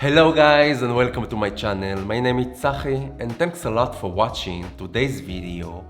Hello guys and welcome to my channel. My name is Tzachi and thanks a lot for watching today's video,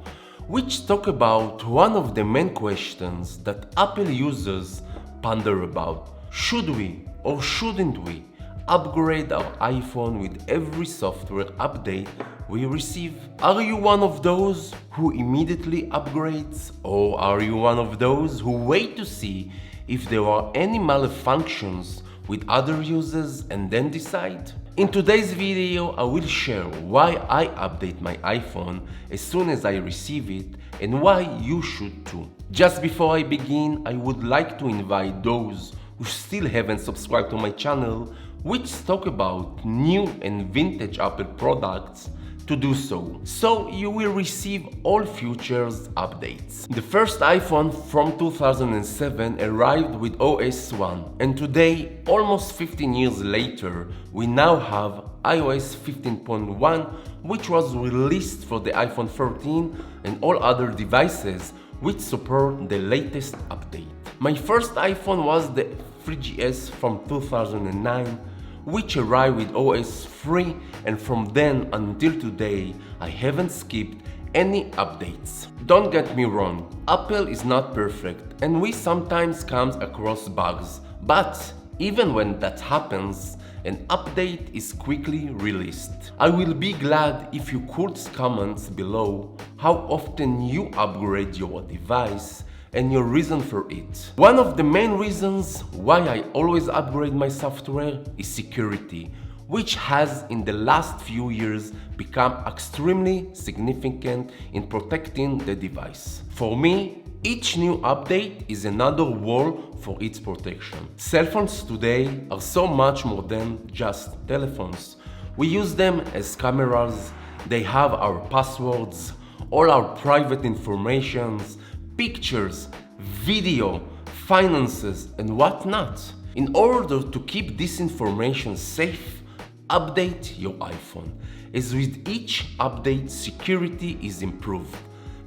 which talk about one of the main questions that Apple users ponder about. Should we or shouldn't we upgrade our iPhone with every software update we receive? Are you one of those who immediately upgrades, or are you one of those who wait to see if there are any malfunctions with other users and then decide? In today's video, I will share why I update my iPhone as soon as I receive it and why you should too. Just before I begin, I would like to invite those who still haven't subscribed to my channel, which talk about new and vintage Apple products, to do so you will receive all futures updates. The first iPhone from 2007 arrived with OS 1, and today, almost 15 years later, we now have iOS 15.1, which was released for the iPhone 13 and all other devices which support the latest update. My first iPhone was the 3GS from 2009, which arrived with OS 3, and from then until today I haven't skipped any updates. Don't get me wrong, Apple is not perfect and we sometimes come across bugs, but even when that happens, an update is quickly released. I will be glad if you could comment below how often you upgrade your device and your reason for it. One of the main reasons why I always upgrade my software is security, which has in the last few years become extremely significant in protecting the device. For me, each new update is another wall for its protection. Cell phones today are so much more than just telephones. We use them as cameras, they have our passwords, all our private informations, pictures, video, finances, and whatnot. In order to keep this information safe, update your iPhone. As with each update, security is improved.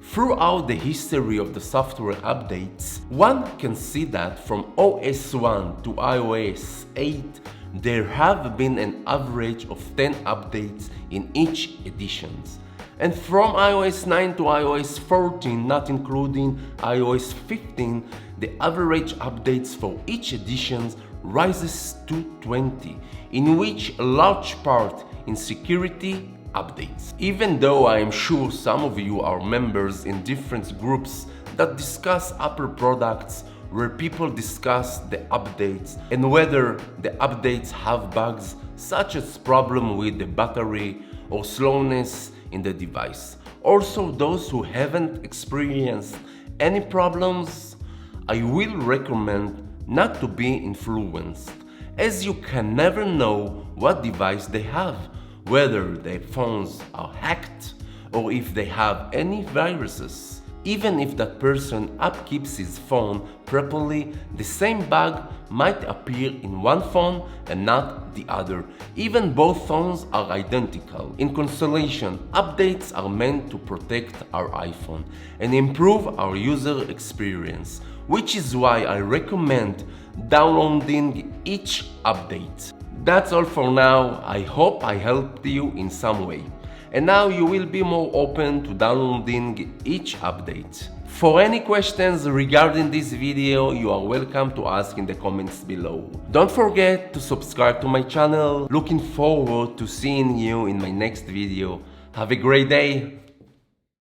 Throughout the history of the software updates, one can see that from OS 1 to iOS 8, there have been an average of 10 updates in each edition. And from iOS 9 to iOS 14, not including iOS 15, the average updates for each edition rises to 20, in which a large part in security updates. Even though I am sure some of you are members in different groups that discuss Apple products, where people discuss the updates and whether the updates have bugs such as problem with the battery or slowness in the device. Also, those who haven't experienced any problems, I will recommend not to be influenced, as you can never know what device they have, whether their phones are hacked or if they have any viruses. Even if that person upkeeps his phone properly, the same bug might appear in one phone and not the other. Even both phones are identical. In consolation, updates are meant to protect our iPhone and improve our user experience, which is why I recommend downloading each update. That's all for now. I hope I helped you in some way. And now you will be more open to downloading each update. For any questions regarding this video, you are welcome to ask in the comments below. Don't forget to subscribe to my channel. Looking forward to seeing you in my next video. Have a great day.